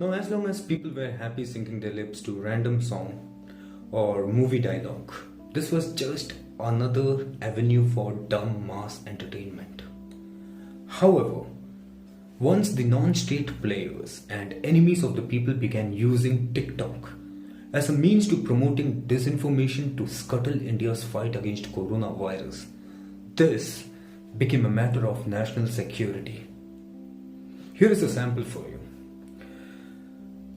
Now, as long as people were happy syncing their lips to random song or movie dialogue, this was just another avenue for dumb mass entertainment. However, once the non-state players and enemies of the people began using TikTok as a means to promoting disinformation to scuttle India's fight against coronavirus, this became a matter of national security. Here is a sample for you.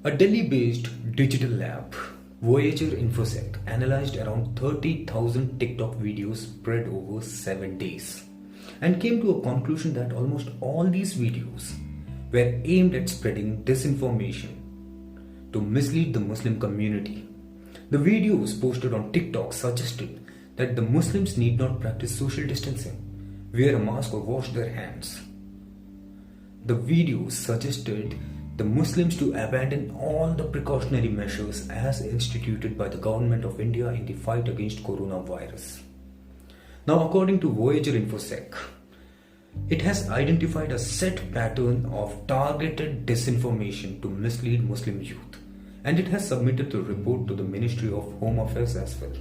A Delhi-based digital lab, Voyager Infosec, analyzed around 30,000 TikTok videos spread over 7 days and came to a conclusion that almost all these videos were aimed at spreading disinformation to mislead the Muslim community. The videos posted on TikTok suggested that the Muslims need not practice social distancing, wear a mask or wash their hands. The videos suggested the Muslims to abandon all the precautionary measures as instituted by the government of India in the fight against coronavirus. Now, according to Voyager Infosec, it has identified a set pattern of targeted disinformation to mislead Muslim youth, and it has submitted the report to the Ministry of Home Affairs as well.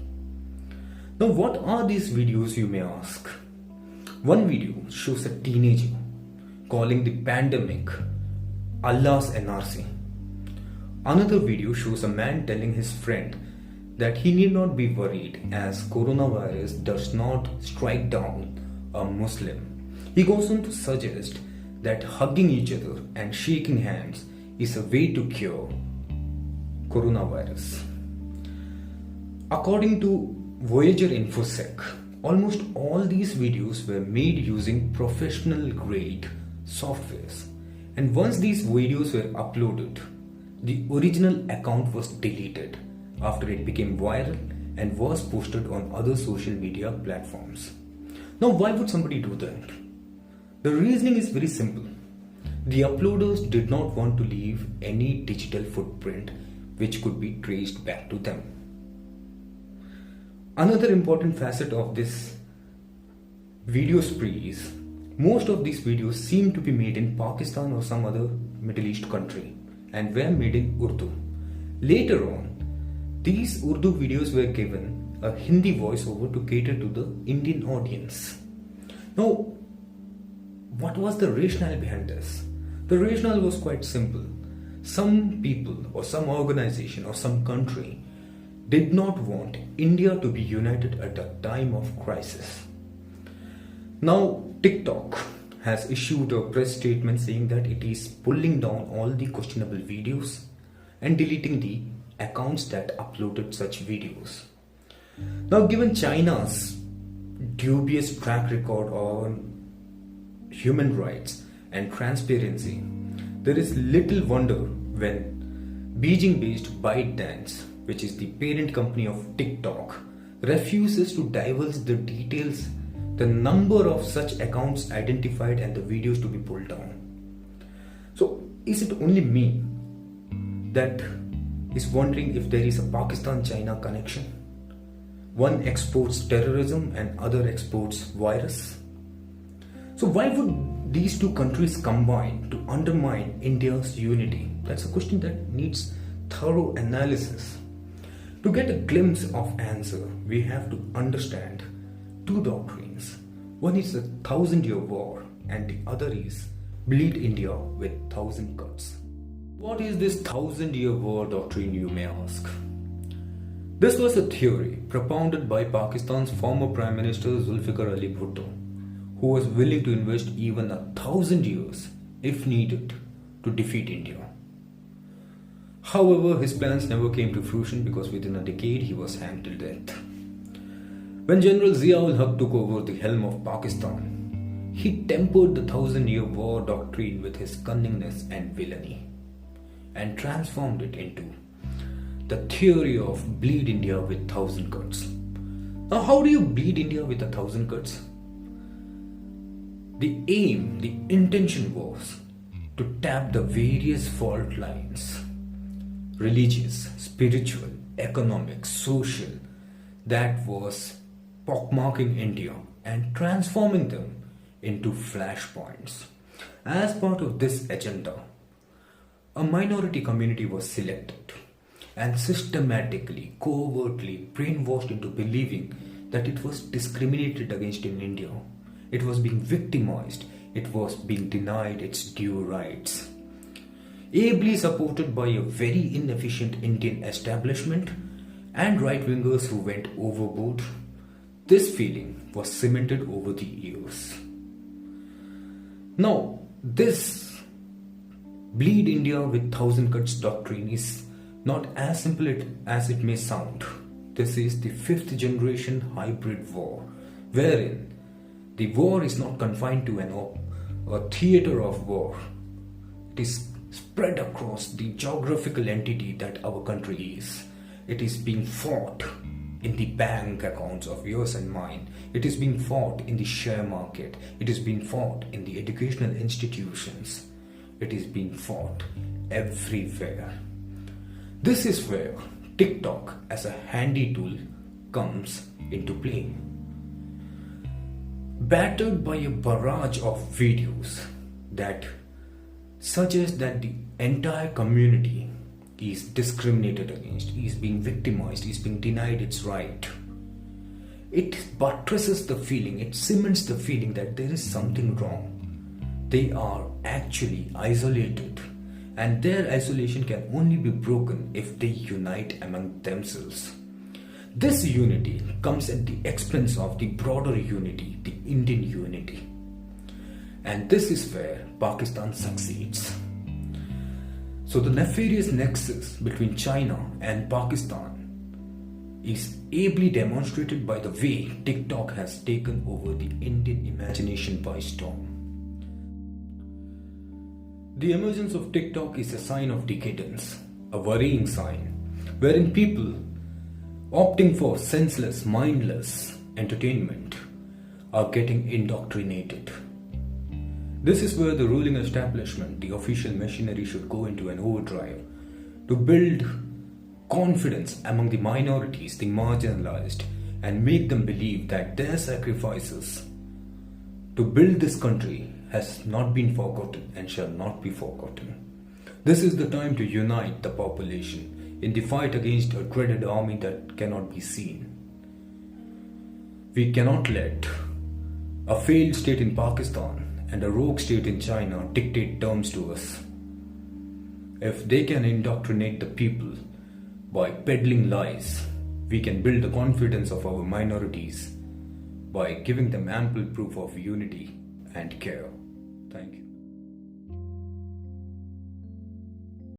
Now, what are these videos, you may ask? One video shows a teenager calling the pandemic Allah's NRC. Another video shows a man telling his friend that he need not be worried as coronavirus does not strike down a Muslim. He goes on to suggest that hugging each other and shaking hands is a way to cure coronavirus. According to Voyager Infosec, almost all these videos were made using professional grade softwares. And once these videos were uploaded, the original account was deleted after it became viral and was posted on other social media platforms. Now, why would somebody do that? The reasoning is very simple. The uploaders did not want to leave any digital footprint which could be traced back to them. Another important facet of this video spree is most of these videos seem to be made in Pakistan or some other Middle East country and were made in Urdu. Later on, these Urdu videos were given a Hindi voiceover to cater to the Indian audience. Now, what was the rationale behind this? The rationale was quite simple. Some people or some organization or some country did not want India to be united at a time of crisis. Now, TikTok has issued a press statement saying that it is pulling down all the questionable videos and deleting the accounts that uploaded such videos. Now, given China's dubious track record on human rights and transparency, there is little wonder when Beijing-based ByteDance, which is the parent company of TikTok, refuses to divulge the details, the number of such accounts identified and the videos to be pulled down. So, is it only me that is wondering if there is a Pakistan-China connection? One exports terrorism and other exports virus. So why would these two countries combine to undermine India's unity? That's a question that needs thorough analysis. To get a glimpse of answer, we have to understand two doctrines. One is the 1,000-year war and the other is bleed India with 1,000 cuts. What is this 1,000-year war doctrine, you may ask? This was a theory propounded by Pakistan's former Prime Minister Zulfikar Ali Bhutto, who was willing to invest even 1,000 years, if needed, to defeat India. However, his plans never came to fruition because within a decade he was hanged till death. When General Zia-ul-Haq took over the helm of Pakistan, he tempered the 1,000-year war doctrine with his cunningness and villainy and transformed it into the theory of bleed India with 1,000 cuts. Now, how do you bleed India with 1,000 cuts? The aim, the intention was to tap the various fault lines, religious, spiritual, economic, social, that was pockmarking India and transforming them into flashpoints. As part of this agenda, a minority community was selected and systematically, covertly brainwashed into believing that it was discriminated against in India. It was being victimized. It was being denied its due rights. Ably supported by a very inefficient Indian establishment and right-wingers who went overboard, this feeling was cemented over the years. Now, this bleed India with thousand cuts doctrine is not as simple as it may sound. This is the fifth generation hybrid war, wherein the war is not confined to a theater of war. It is spread across the geographical entity that our country is. It is being fought in the bank accounts of yours and mine. It is being fought in the share market. It is being fought in the educational institutions. It is being fought everywhere. This is where TikTok as a handy tool comes into play. Battered by a barrage of videos that suggest that the entire community is discriminated against, is being victimized, is being denied its right. It buttresses the feeling, it cements the feeling that there is something wrong. They are actually isolated, and their isolation can only be broken if they unite among themselves. This unity comes at the expense of the broader unity, the Indian unity. And this is where Pakistan succeeds. So the nefarious nexus between China and Pakistan is ably demonstrated by the way TikTok has taken over the Indian imagination by storm. The emergence of TikTok is a sign of decadence, a worrying sign, wherein people opting for senseless, mindless entertainment are getting indoctrinated. This is where the ruling establishment, the official machinery, should go into an overdrive to build confidence among the minorities, the marginalized, and make them believe that their sacrifices to build this country has not been forgotten and shall not be forgotten. This is the time to unite the population in the fight against a dreaded army that cannot be seen. We cannot let a failed state in Pakistan and a rogue state in China dictate terms to us. If they can indoctrinate the people by peddling lies, we can build the confidence of our minorities by giving them ample proof of unity and care. Thank you.